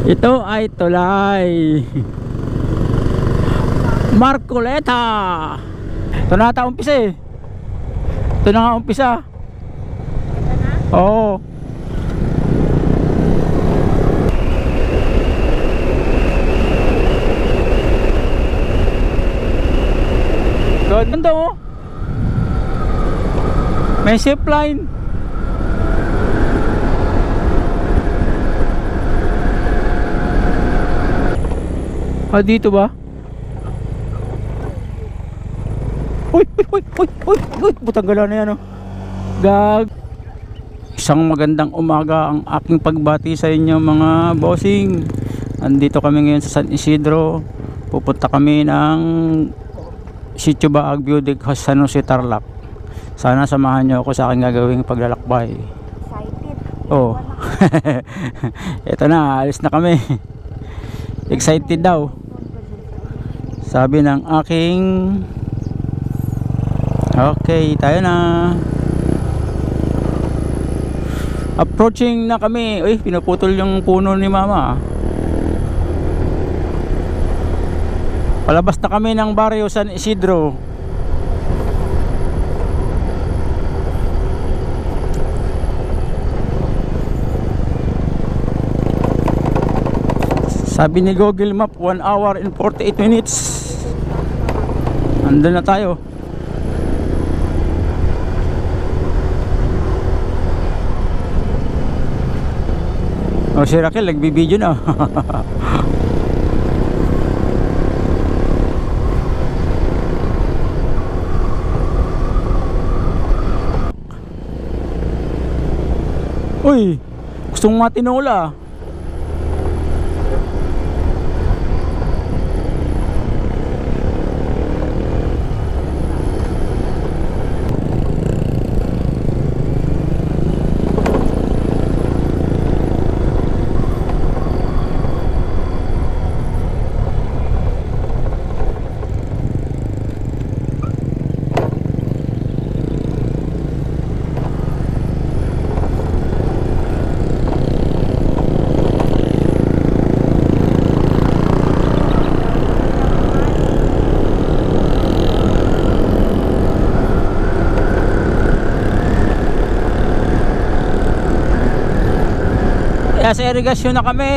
Ito ay tulay Marcoleta. Ito na ata umpisa eh. Ito na nga umpisa. Oo. Ganda oh. May zipline. Ah, dito ba? Uy, butang-gala na yan oh. Gag. Isang magandang umaga ang aking pagbati sa inyo mga bossing. Andito kami ngayon sa San Isidro. Pupunta kami ng Sitio Baag Beauty House San Jose, Tarlac. Sana samahan nyo ako sa aking gagawing paglalakbay. Excited. Oh. Ito na, alis na kami. Excited daw. Sabi ng aking. Okay, tayo na. Approaching na kami. Uy, pinuputol yung puno ni mama. Palabas na kami ng barrio San Isidro. Sabi ni Google Map 1 hour and 48 minutes. Andun na tayo. O si Raquel nagbibideo na. Uy, gustong matinola. Sa irigasyon na kami.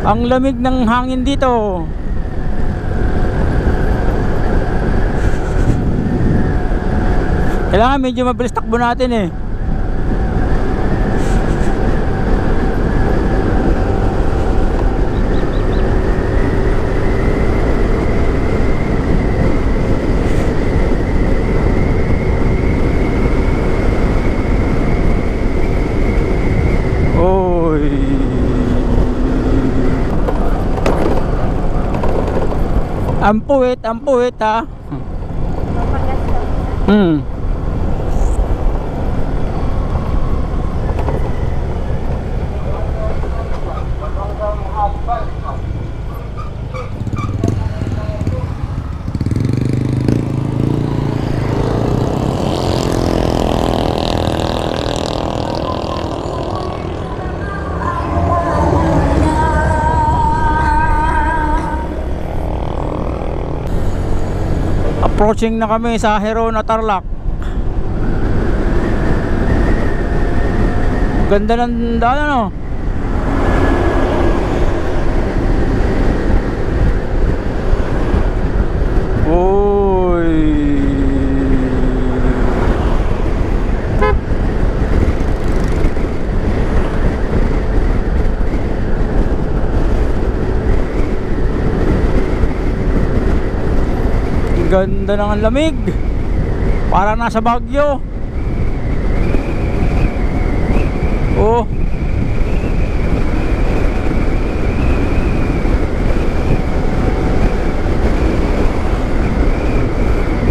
Ang lamig ng hangin dito. Kailangan medyo mabilis takbo natin eh. Ang puwit ha. Approaching na kami sa Herona, Tarlac. Ganda ng daan ano. Uy. Ganda ng lamig. Parang nasa Baguio. Oh.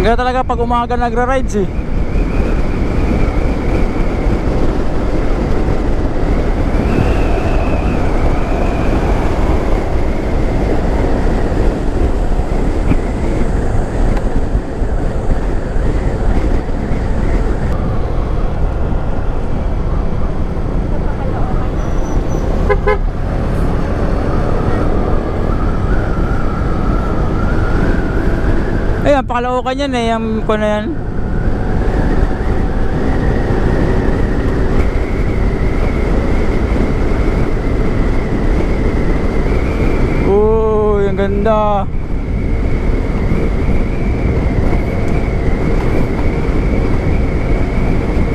Ganda talaga pag umaga nagra-rides eh. Napakalaukan yan eh, yung ko na yan. Uy, ang ganda.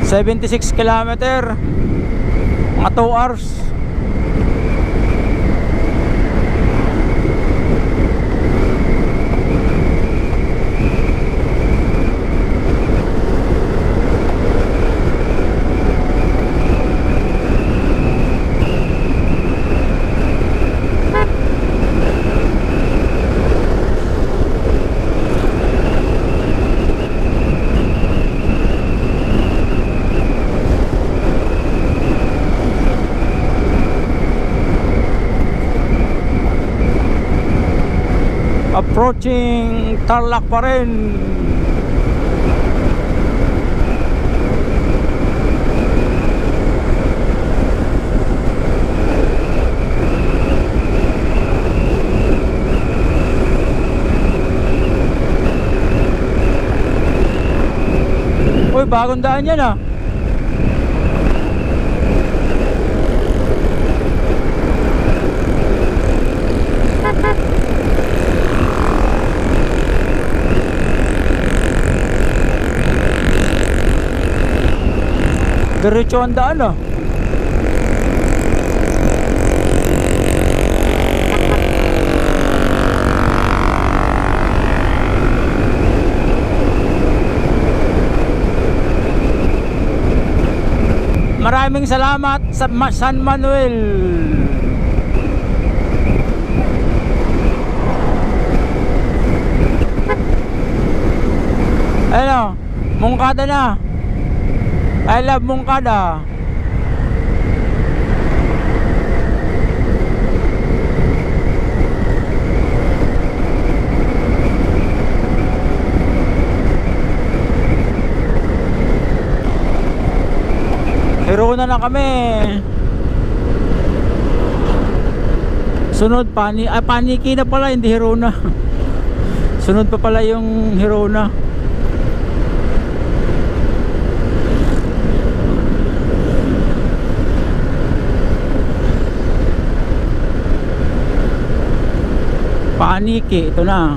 $76 kilometer, mga 2 hours. Approaching Tarlac pa rin. Uy, bagong daan yan ah. Diretso ang daan ah. Maraming salamat sa San Manuel. Ano, Mungkada na. I love Mungkada. Hirona na kami. Sunod Paniki na pala, hindi Hirona. Sunod pa pala yung Hirona. Paniki, ito na.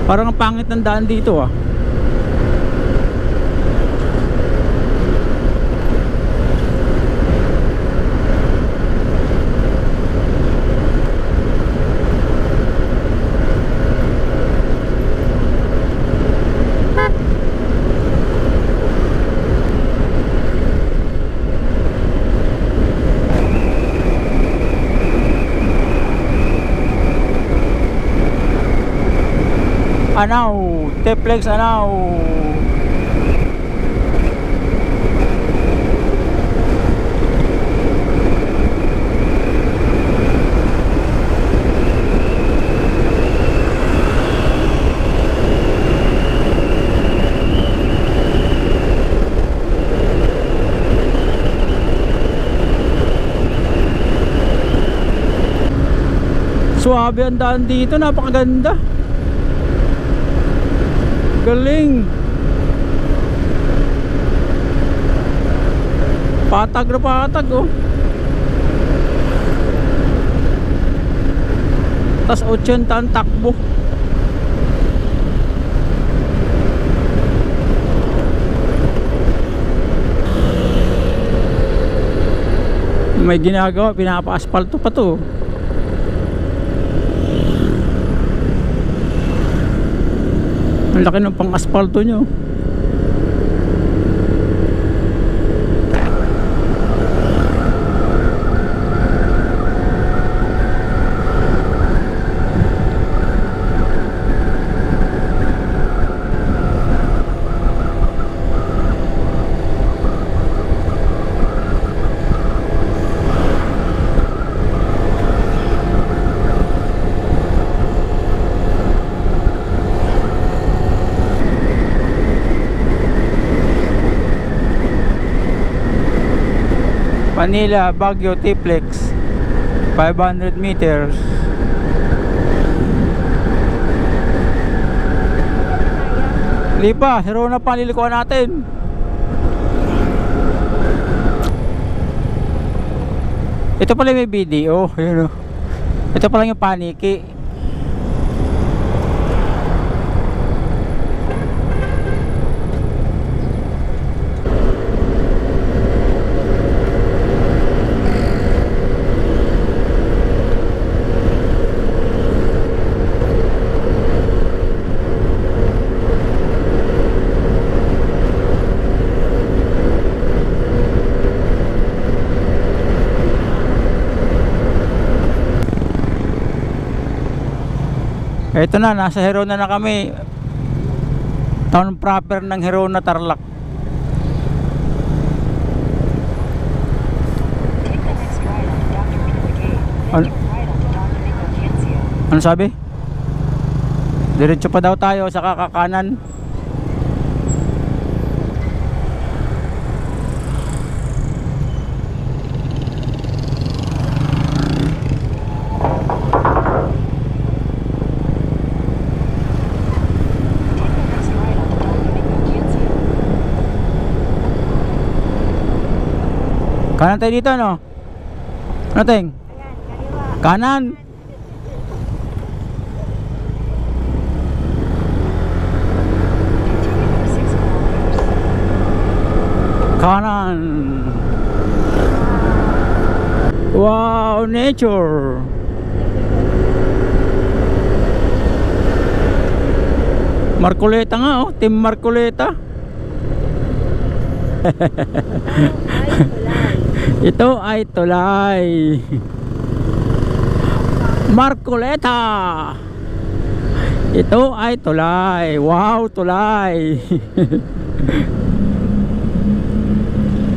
Parang ang pangit ng daan dito ah. Anaw, Teplex Anaw. Suwabe ang daan dito, napakaganda. Galing. Patag na patag oh. Tas 80 ang takbo. May ginagawa, pinapa-asfalto pa to. Ang laki ng pang-asfalto nyo. Manila, Baguio, Tiplex 500 meters. Lipa, Hirona pa lilikuan natin. Ito pala may video, yun oh. Ito pala yung paniki. Ito na, nasa Hirona na kami. Town proper ng Hirona, Tarlac. Ano sabi? Diretso pa daw tayo sa kakakanan. Kanan tayo dito, no? Ano, Teng? Kanan. Kanan. Wow, nature. Marcoleta nga, oh. Team Marcoleta. Ito ay tulay. Marcoleta. Ito ay tulay. Wow, tulay.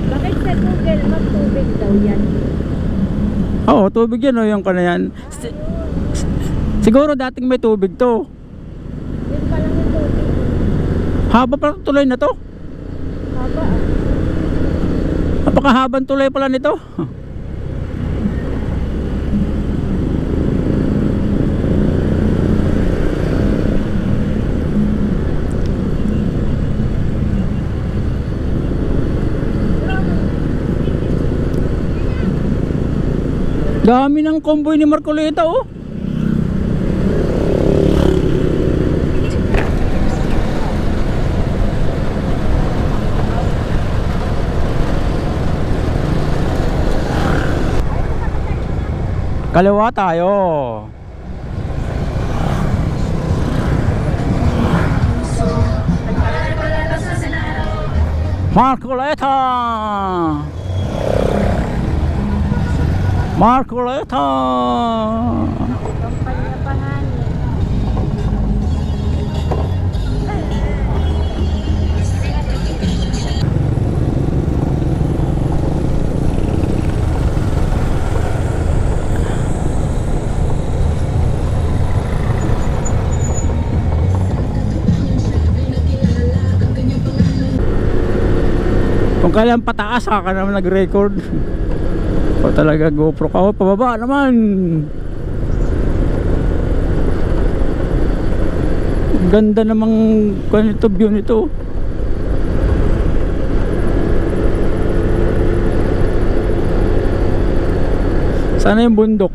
Bakit sa Google magtubig daw yan? Oo, tubig yan o, yung kana yan. Siguro dating may tubig to. Yun pa lang yung tubig. Haba pala tulay na to. Haba ah. Napakahabang tulay pala nito. Dami ng convoy ni Marcoleta, oh. Kaliwa tayo. Marcoleta. Marcoleta. Kampanya pangalan. Kung kailan pataas ka naman nag-record. O talaga GoPro ka. O pababa naman. Ganda namang ganito view nito. Sana yung bundok.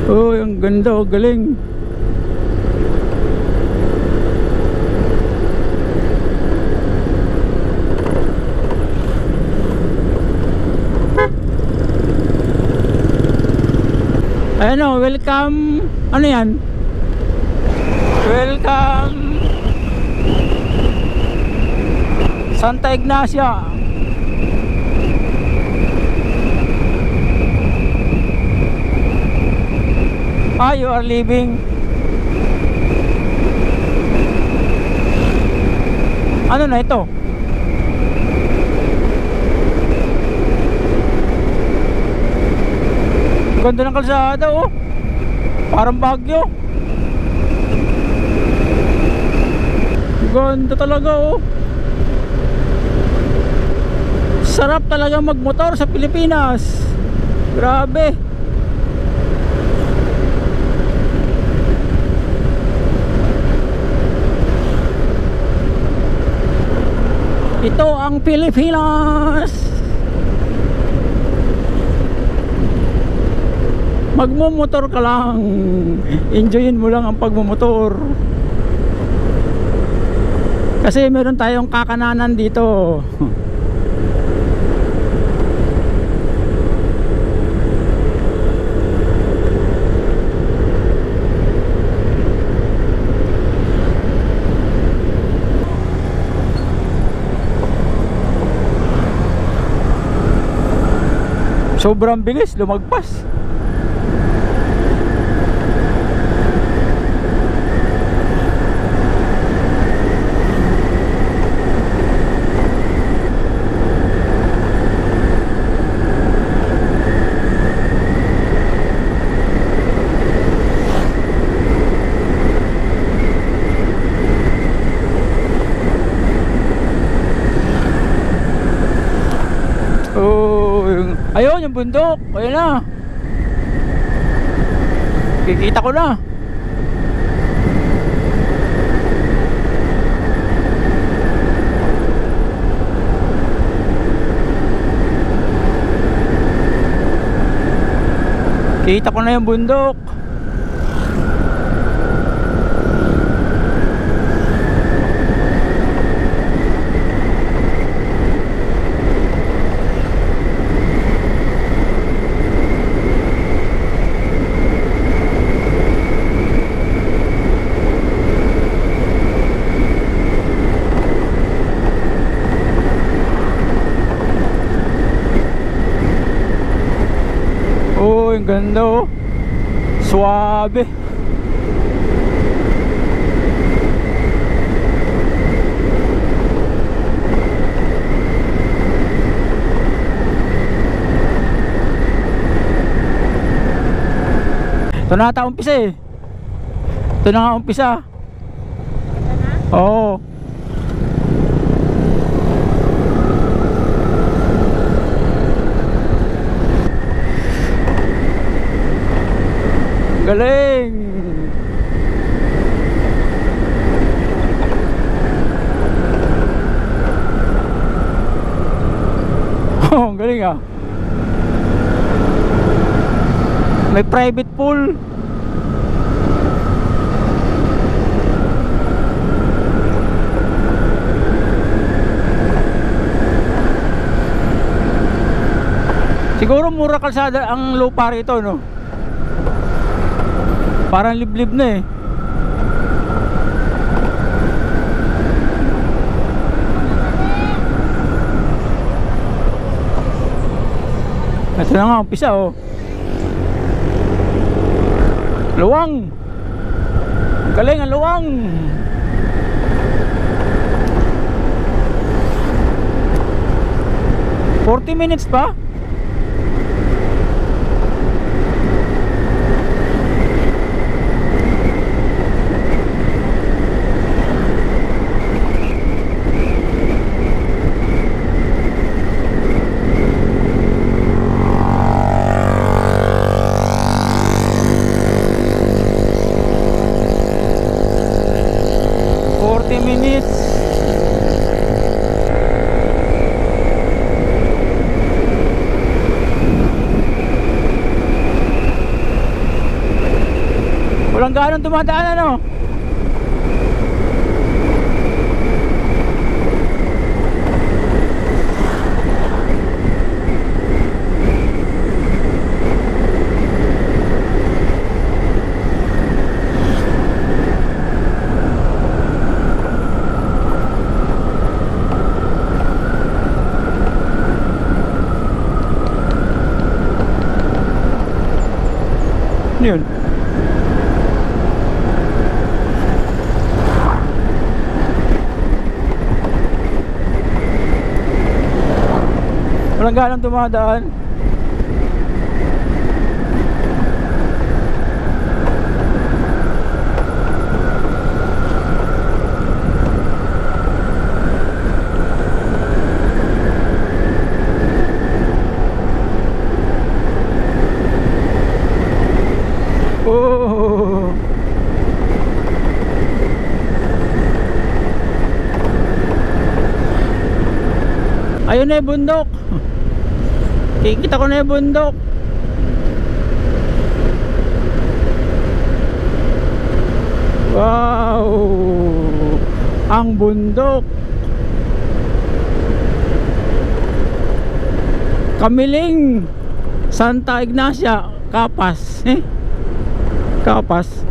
Oh, ang ganda, oh, galing. Ano, welcome. Ano yan? Welcome Santa Ignacia. Ah, you are leaving. Ano na ito? Ganda ng kalsada, oh. Parang Baguio. Ganda talaga oh. Sarap talaga magmotor sa Pilipinas. Grabe. Ito ang Pilipinas. Magmumotor ka lang. Enjoyin mo lang ang pagmumotor. Kasi meron tayong kakananan dito. Sobrang bilis lumagpas. Ayun yung bundok. Ayun na. Kikita ko na. Kita ko na yung bundok. Ang ganda oh. Suabe. Ito na ata umpisa eh. Ito na nga umpisa. Oo. Galing. Oh, galing ah. May private pool. Siguro mura kalsada ang lupa rito, no? Parang liblib na eh. Ito na nga, umpisa oh. Luwang. Galing ang luwang. $40 minutes pa? Walang gaano dumadaan ano. Ano yun? Walang ganang dumadaan. Ayun na yung bundok. Kikita ko na yung bundok. Wow! Ang bundok. Kamiling. Santa Ignacia, Kapas. Kapas.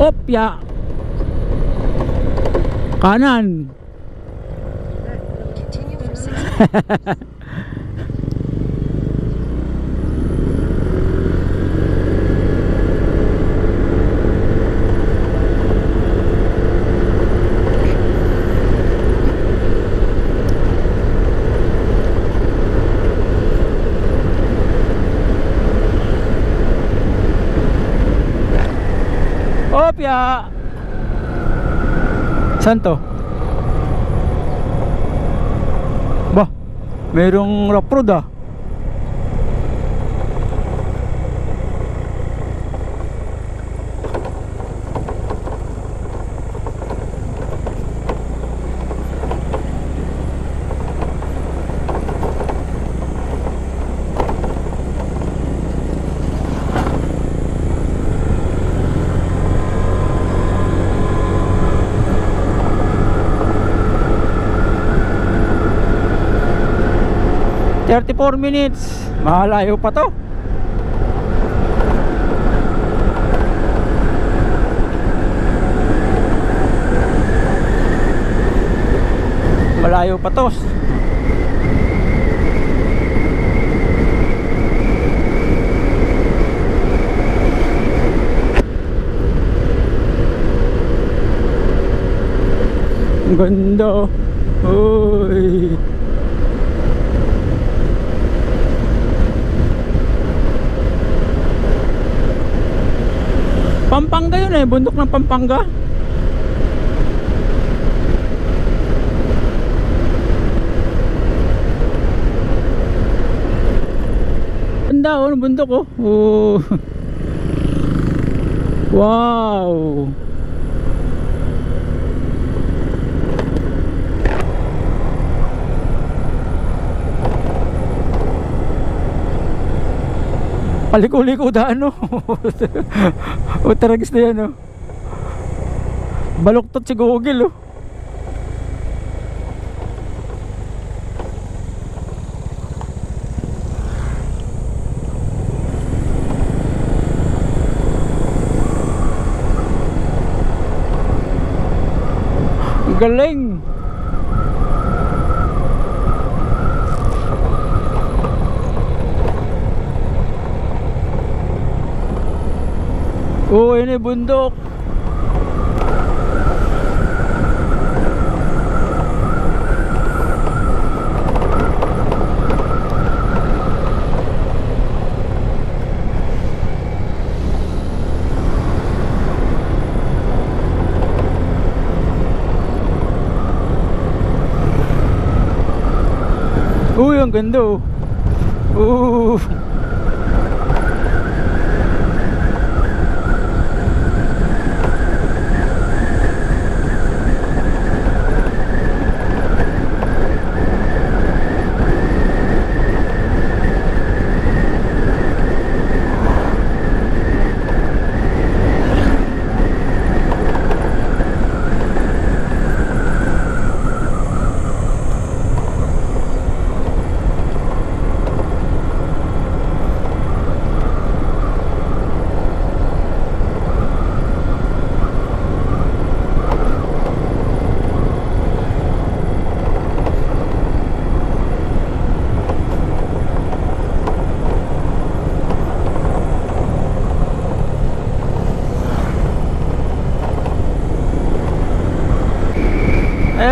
Opya. Kanan. Opya. Saan to? Bah, merong rock road ah. $34. Malayo pa to. Malayo pa to. Ang ganda. Uy. Pampanga yun eh, bundok ng Pampanga. Ganda oh, bundok oh. Oh. Wow. Paliko-liko daan no. O taragis na yan no. Baluktot si Google oh. Galing. Oh, ini bundok. Uy, ang ganda oh.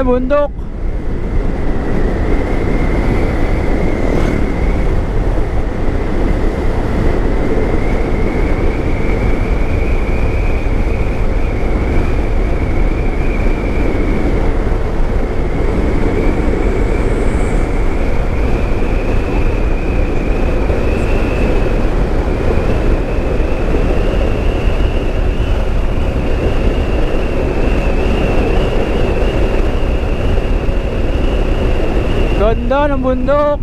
Bundok. ganda ng bundok.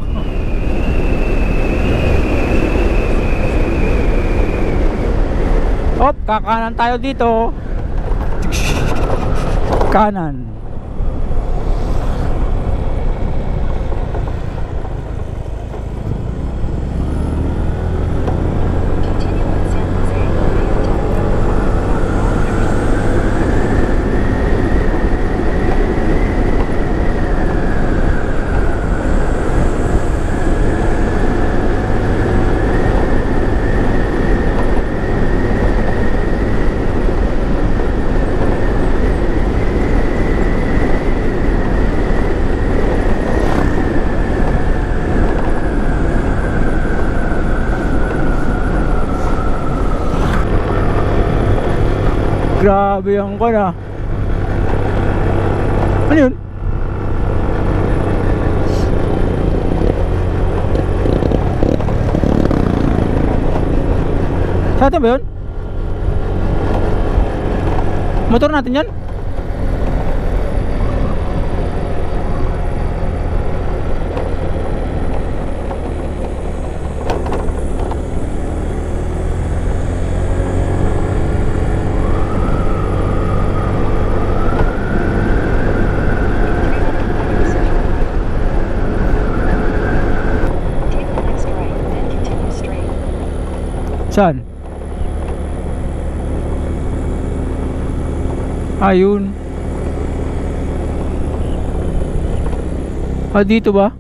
Hop, kakanan tayo dito. Kanan. Grabe ang ko na. Ano yun? Sa atin ba yun? Motor natin yan? Saan? Ayun. Dito ba?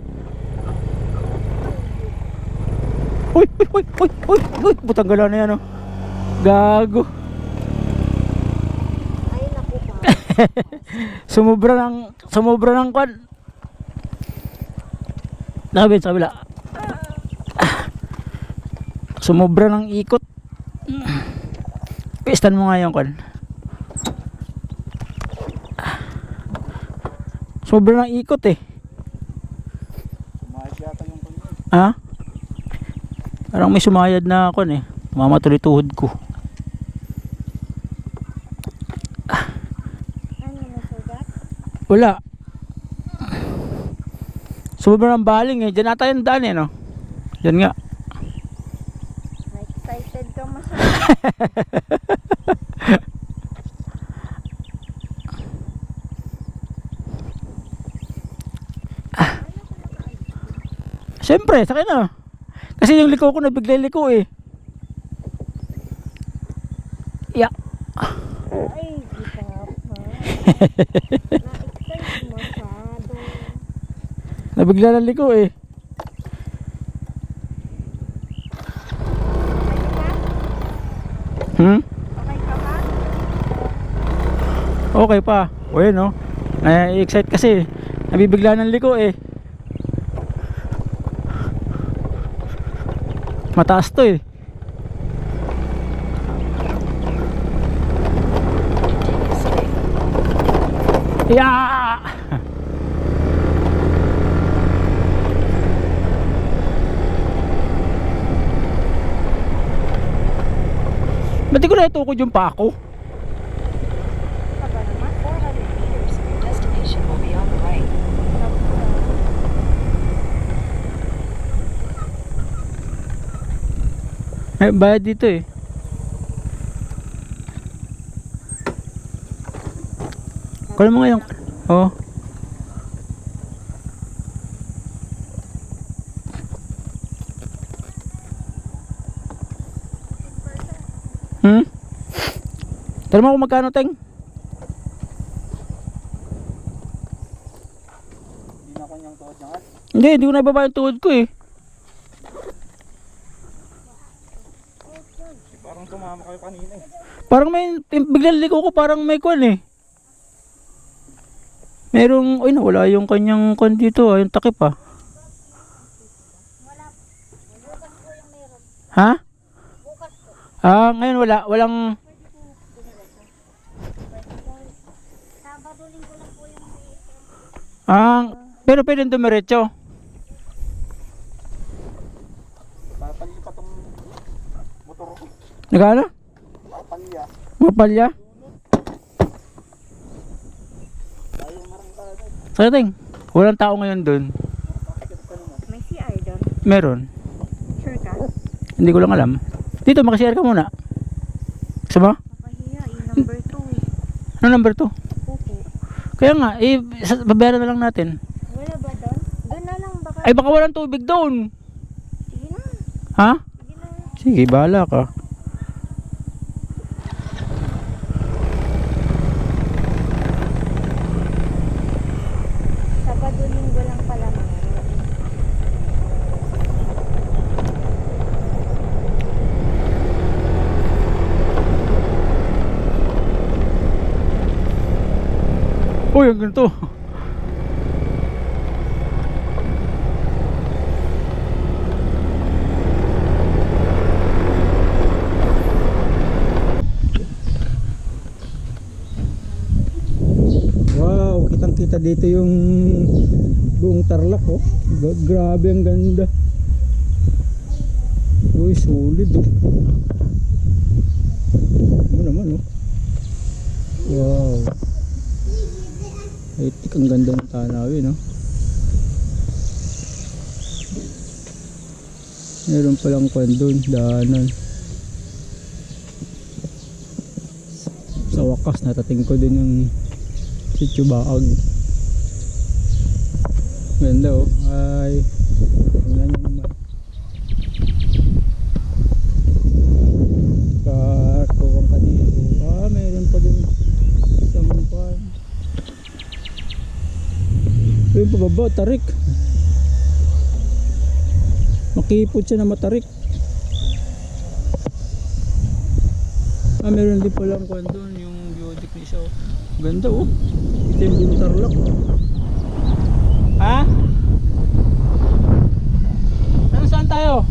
Uy, uy, uy, uy, uy, butang gala na yan, oh. Gago. Ay, naku pa. Sumobra ng kwan. Nakabit sa kabila. Sumobra ng ikot. Pistan mo nga yung kwan. Sobra ng ikot eh. Sumayad yata yung kanya. Ha? Parang may sumayad na ako eh. Mamatuloy tuhod ko. Ano na sugat? Wala. Sobra ng baling eh. Diyan ata yung daan eh, no? Diyan nga. Excited ka masyado. Siyempre, sakay na. Kasi yung liko ko nabigla liko eh. Yeah. Ay, di ka pa. Na-excite masyado. Nabigla ng liko eh. Hmm? Okay ka ba? Okay pa. O yun, no? Na-excite kasi. Nabibigla ng liko eh. Mataas to eh. Yeah! Ba't di ko na itukod yung pako? Taga naman. 400 meters, your destination will be on the right. May bayad dito eh. Kunin mo nga yung... Oh. Hmm? Tara mo kung magkano, Teng? Hindi na kanyang tuhod niya. Hindi ko na ibaba yung tuhod ko eh. Parang tumama kayo kanina eh. Parang may... Biglang liko ko parang may kwan eh. Merong... Uy, nawala yung kanyang kwan dito ah. Yung takip ah. Ha? Ngayon wala. Walang... Pero pwede dumiretso. Tatali pa tong motor ko. Nagano? Papalya. Mapalya? Tayo marang tayo. Sa'yo, Teng. Walang tao ngayon dun. Meron. Sure ka? Hindi ko lang alam. Dito, makashare ka muna. Gusto mo? Nakahiya eh. Number 2 eh. Ano number 2? Opo. Kaya nga, babayaran na lang natin. Wala ba doon? Doon na lang baka. Ay, baka walang tubig doon. Sige na. Ha? Sige na. Sige, bahala ka. Sabado linggo lang pala meron. Uy, ang ganito. Wow, kitang-kita dito yung buong Tarlac, oh. Grabe, ang ganda. Uy, solid, oh. Ano naman, oh. Wow. Ay, ang ganda ng tanawin, no? Meron palang kwan doon, daanan. Sa wakas, natating ko din yung Sitio Baag. Ganda, oh. Ay, tingnan nyo naman. Kuwang ka dito. Meron pa din isang kwan. Yung pababa, tarik. Makipot siya na matarik. Meron din palang kwan doon, yung biotic ni isa, oh. Ganda, oh. Ito yung buong Tarlac. Ha? Ano, saan tayo?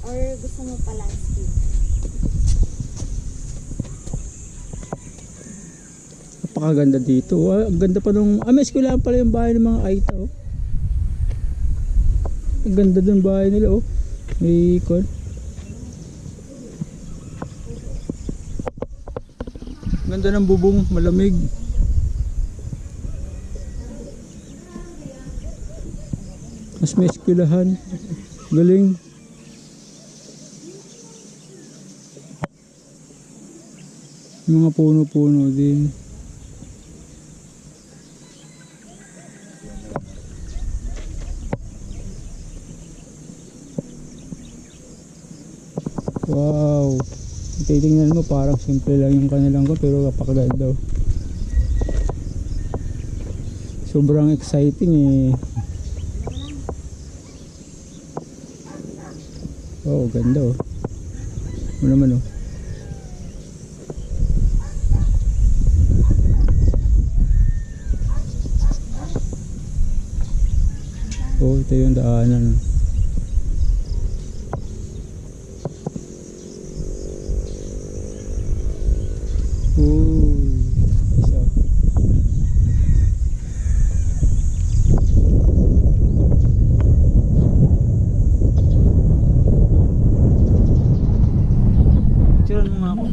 Or gusto mo pa landscape? Napakaganda dito. Ang ganda pa nung... may eskwelahan pala yung bahay ng mga Aita, oh. Ang ganda dun bahay nila, oh. May ikon. Ganda ng bubong, malamig. Mas may eskwelahan. Galing. Mga puno-puno din. Wow. Titingnan mo parang simple lang yung kanilang ko, pero kapakaganda, oh. Sobrang exciting, eh. Oh, ganda, oh. Ano naman, oh. Oh, ito yung daanan. Oh, isa. Tiran mo nga ako.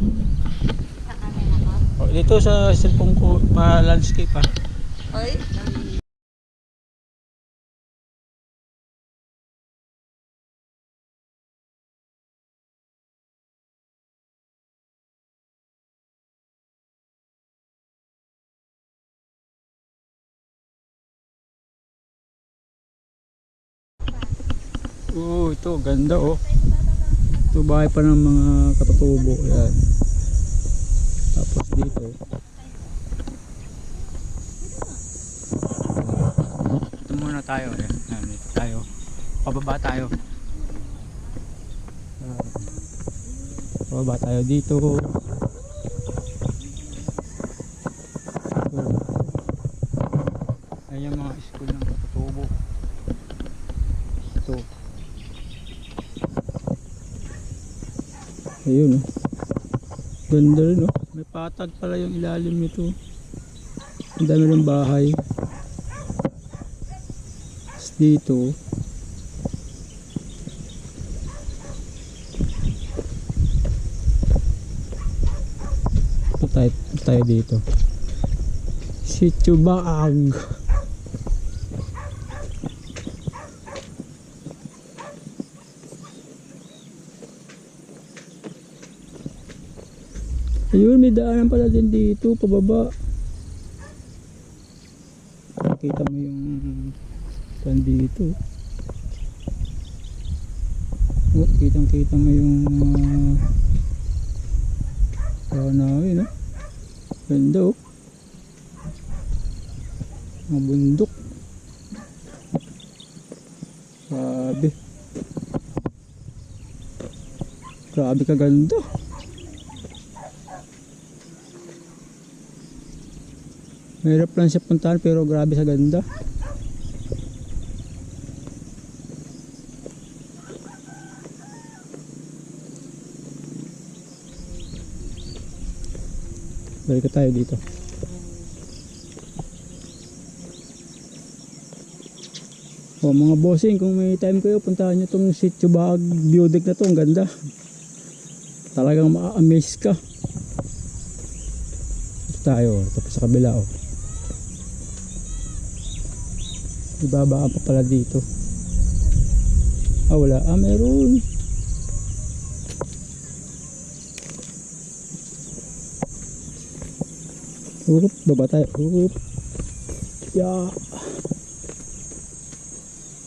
Sa camera ko? Oh, dito sa cellphone ko, pa-landscape, ah. Oy? Oh, ito ganda, oh. Ito bahay pa ng mga katutubo, yan. Tapos dito. Ito muna tayo, eh. Dito tayo. Pababa tayo. Pababa tayo dito. Oh. Ayun oh. Ganda rin oh. May patag pala yung ilalim nito. Ang dami ng bahay. Tapos dito tayo dito. Sitio Baag. Ayun, may daanan pala din dito pababa. Nakita mo yung dito. Oh, kitang-kita mo yung namin, no? Ganda oh. Mga bundok. Grabe. Grabe kaganda. Mahirap lang siya puntahan pero grabe sa ganda. Balik tayo dito. O mga bossing, kung may time kayo, puntahan nyo itong Sitio Baag view deck na to. Ang ganda. Talagang ma-amaze ka. Ito tayo, tapos sa kabila oh. Ibabaan pa pala dito. Ah wala, meron. Baba tayo. Yeah.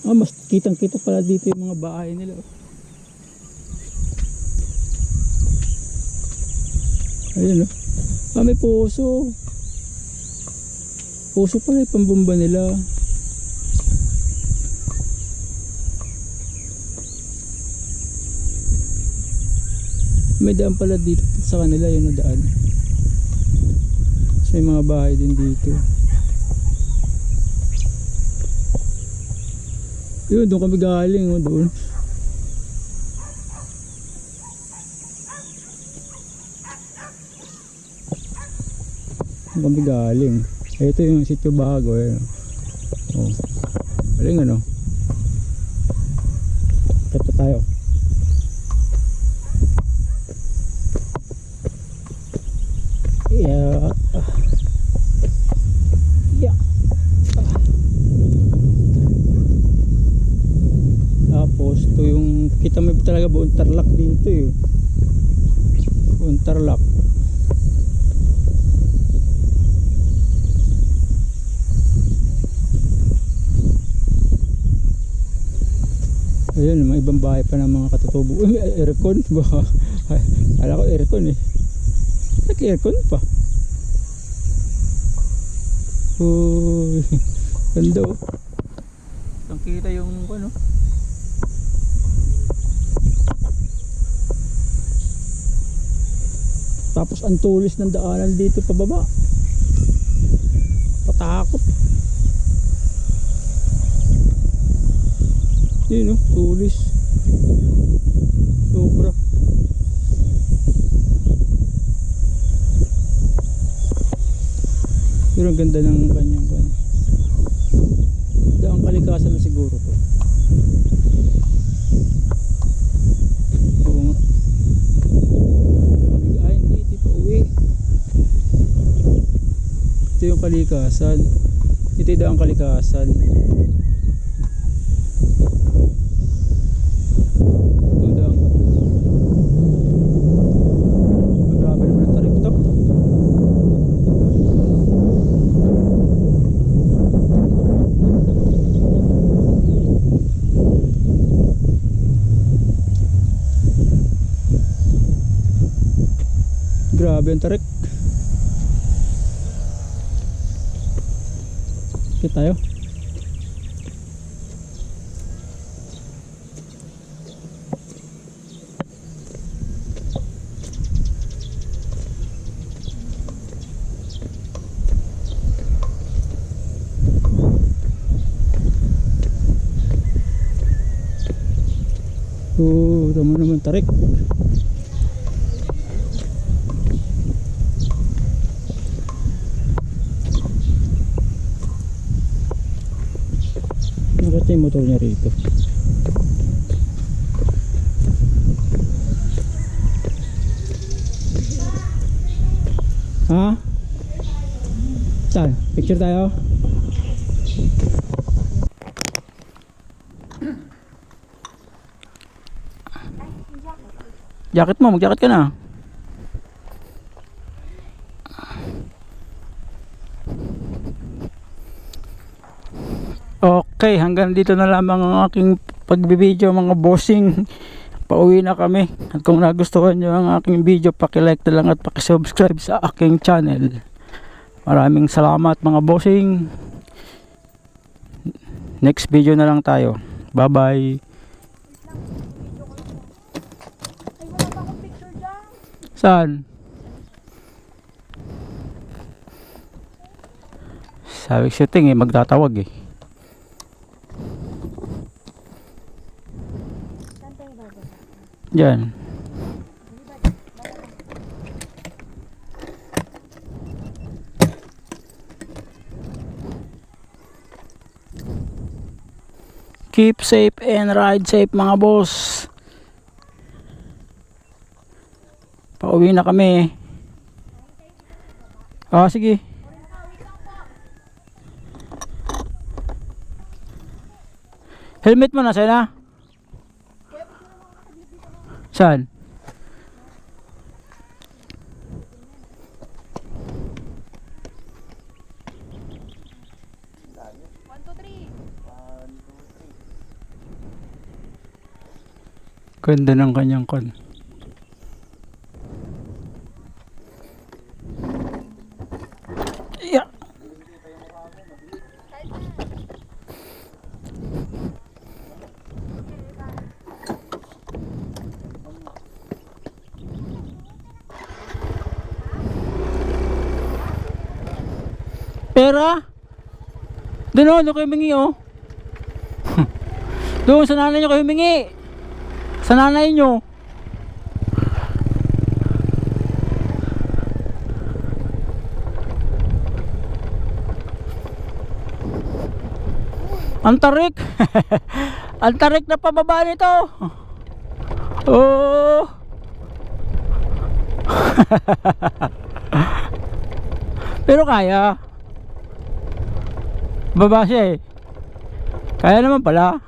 Mas kitang-kita pala dito yung mga bahay nila. Ayun oh. May puso. Puso pala yung pambomba nila. May daan pala dito sa kanila, yun na daan. So, may mga bahay din dito. Yun, doon kami galing oh, doon. Doon kami galing. Ito yung Sitio Baag oh. Oh. Galing ano. Ito tayo. Yeah. Tapos ito yung kita mo talaga buong Tarlac dito eh. Buong Tarlac. Ayun, may ibang bahay pa ng mga katutubo. Uy, may aircon ba? Akala ko aircon eh. Nag-aircon pa. Uy, ganda oh. Ang kita yung ano. Tapos ang tulis ng daanan dito pababa. Patakot. Yun oh, tulis. Sobra. Pero ang ganda ng kanyang daang kalikasan na siguro to. Oo nga. Ay, hindi pa uwi. Ito yung kalikasan. Ito yung daang kalikasan. Ito daang. Grabe naman ang tarik to. Grabe ang tarik. Okay tayo. Tama naman tarik. Ba't yung motor niya rito? Ha? Saan? Picture tayo? Jacket mo, mag-jacket ka na. Okay, hanggang dito na lamang ang aking pagbibideo mga bossing. Pauwi na kami. At kung nagustuhan nyo ang aking video, paki-like na lang at paki-subscribe sa aking channel. Maraming salamat mga bossing. Next video na lang tayo. Bye bye. Ay, wala pa akong picture dyan. Saan? Sabi shooting eh, magtatawag eh. Saan tayo bababa? Diyan. Keep safe and ride safe mga boss. Pauwi na kami. Ah, sige. Helmet mo na sana? Saan? Ganda ng kanyang kon. Yeah. Pera? Doon kayo humingi oh. Doon sa nanay nyo kayo humingi. Sa nanay nyo. Ang tarik. Ang tarik na pababa nito. Oh. Pero kaya. Baba siya eh. Kaya naman pala.